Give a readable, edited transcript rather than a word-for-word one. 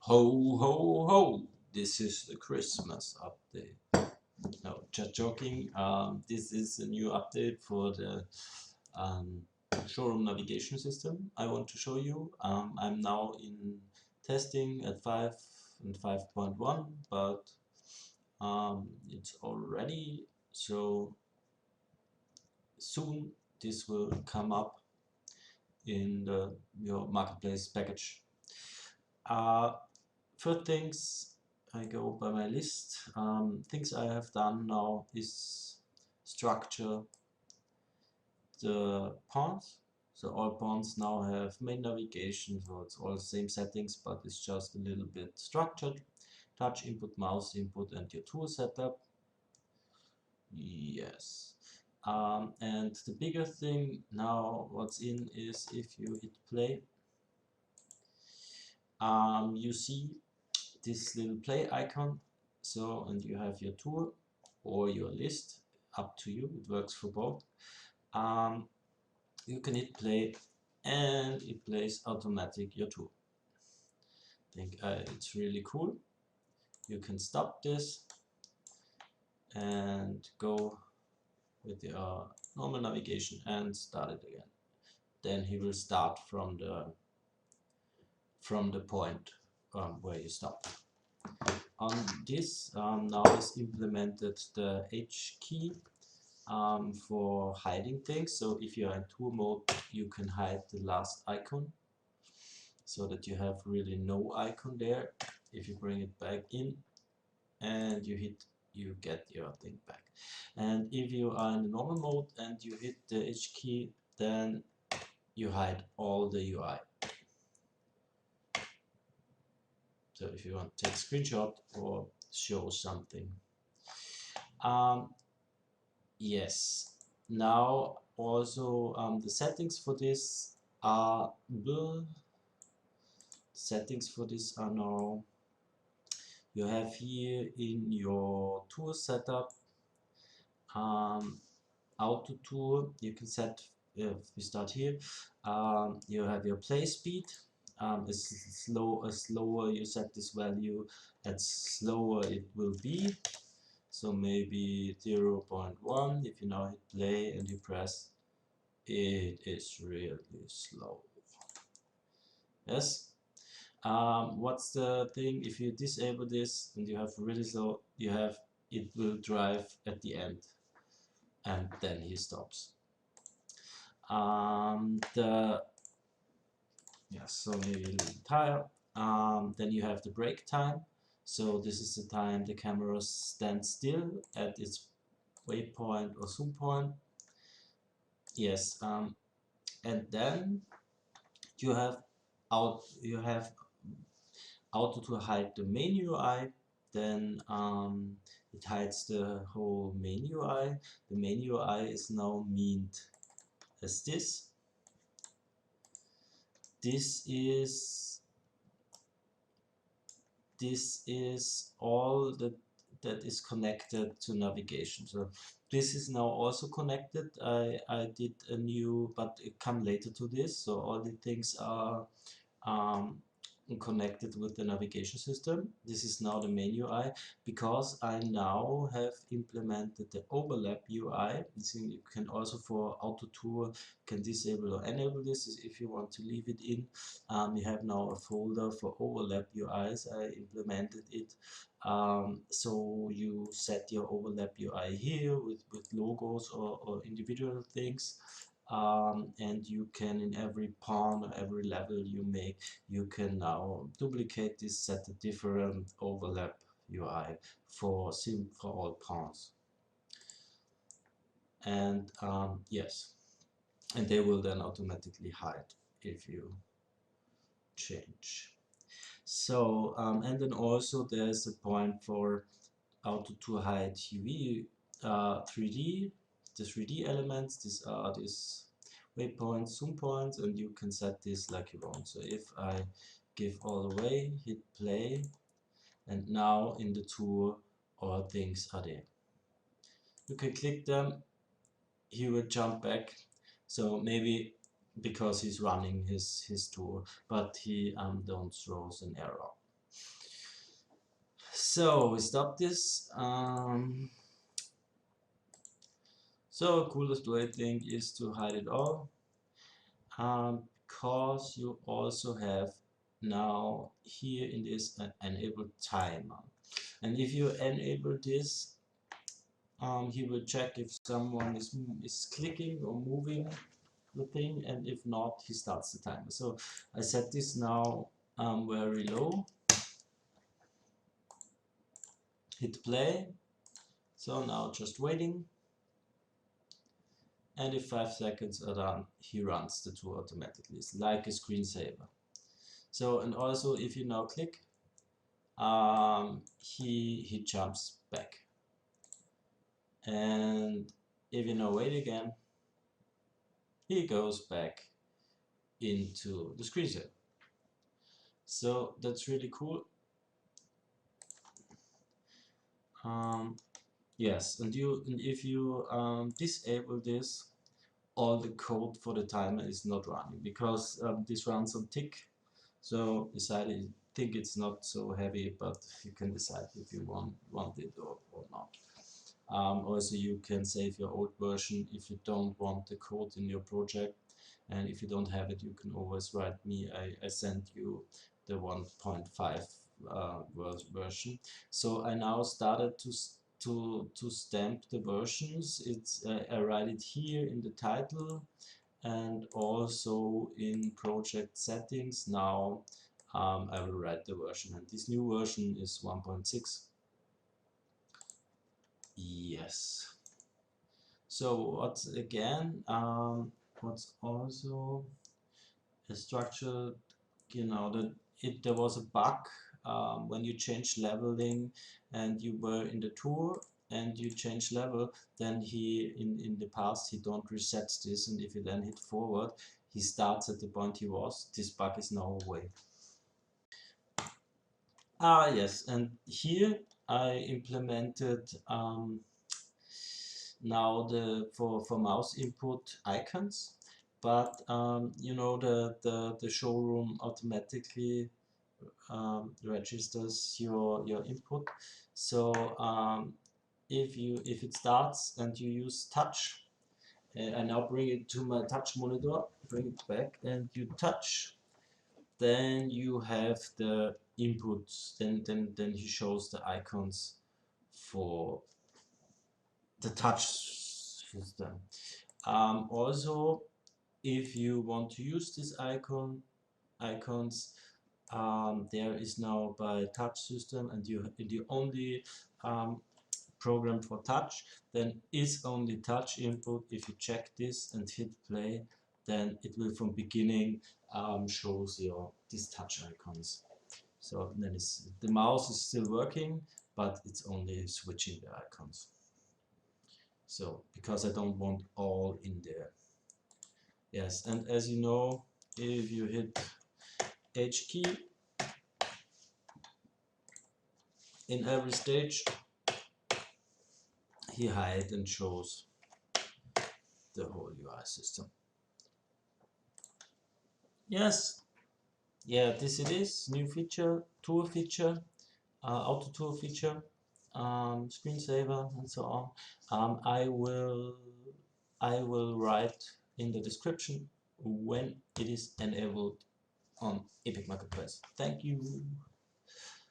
Ho ho ho! This is the Christmas update. No, just joking. This is a new update for the um, showroom navigation system I want to show you. I'm now in testing at 5 and 5.1, but it's already, so soon this will come up in your marketplace package. First things, I go by my list. Things I have done now is structure the pawns. So all pawns now have main navigation, so it's all the same settings, but it's just a little bit structured. Touch input, mouse input, and your tool setup. Yes. And the bigger thing now, what's in is if you hit play, you see this little play icon. So, and you have your tour or your list, up to you, it works for both. You can hit play and it plays automatic your tour. I think it's really cool. You can stop this and go with your normal navigation and start it again. Then he will start from the point where you stopped. On this now is implemented the H key for hiding things. So if you are in tour mode, you can hide the last icon so that you have really no icon there. If you bring it back in and you hit, you get your thing back. And if you are in the normal mode and you hit the H key, then you hide all the UI. So if you want to take a screenshot or show something. Yes, now also the settings for this are now, you have here in your tour setup AutoTour. You can set, we start here, you have your play speed. As slower you set this value, as slower it will be. So maybe 0.1. If you now hit play and you press, it is really slow. Yes. What's the thing? If you disable this and you have really slow, you have, it will drive at the end, and then he stops. So maybe a little tire. Then you have the break time. So this is the time the camera stands still at its waypoint or zoom point. Yes, and then you have AutoTour hide the main UI. Then it hides the whole main UI. The main UI is now meant as this. This is all that is connected to navigation. So this is now also connected. I did a new, but it come later to this. So all the things are connected with the navigation system. This is now the main UI because I now have implemented the OverlapUI. You can also for AutoTour can disable or enable this if you want to leave it in. You have now a folder for OverlapUIs. I implemented it. So you set your OverlapUI here with logos or individual things. And you can, in every pawn or every level you make, you can now duplicate this, set a different overlap UI for all pawns. And yes, and they will then automatically hide if you change. So and then also there's a point for AutoTour hide UV 3D. The 3D elements, these are these waypoints, zoom points, and you can set this like you want. So if I give all the way, hit play, and now in the tour all things are there. You can click them, he will jump back. So maybe because he's running his tour, but he don't throws an error. So we stop this. So coolest way I think is to hide it all, because you also have now here in this enable timer, and if you enable this, he will check if someone is clicking or moving the thing, and if not, he starts the timer. So I set this now very low, hit play. So now just waiting, and if 5 seconds are done, he runs the tour automatically. It's like a screensaver. So, and also if you now click, he jumps back, and if you now wait again, he goes back into the screensaver. So that's really cool. Yes, and if you disable this, all the code for the timer is not running, because this runs on tick. So I think it's not so heavy, but you can decide if you want it or not. Also, you can save your old version if you don't want the code in your project, and if you don't have it, you can always write me. I sent you the 1.5 version. So I now started to stamp the versions. I write it here in the title and also in project settings. Now I will write the version, and this new version is 1.6. Yes. So what's also a structure, there was a bug when you change leveling and you were in the tour and you change level, then in the past he don't reset this, and if you then hit forward, he starts at the point he was. This bug is now away. Yes, and here I implemented now for mouse input icons, but the showroom automatically registers your input. So if it starts and you use touch, I now bring it to my touch monitor, bring it back, and you touch, then you have the inputs. Then he shows the icons for the touch system. Also, if you want to use this icons, there is now by touch system, and you only program for touch, then is only touch input. If you check this and hit play, then it will from beginning shows these touch icons. So then the mouse is still working, but it's only switching the icons. So because I don't want all in there. Yes, and as you know, if you hit H key in every stage, he hides and shows the whole UI system. Yes, yeah, this it is, new feature, tour feature, AutoTour feature, screensaver, and so on. I will write in the description when it is enabled on Epic Marketplace. Thank you.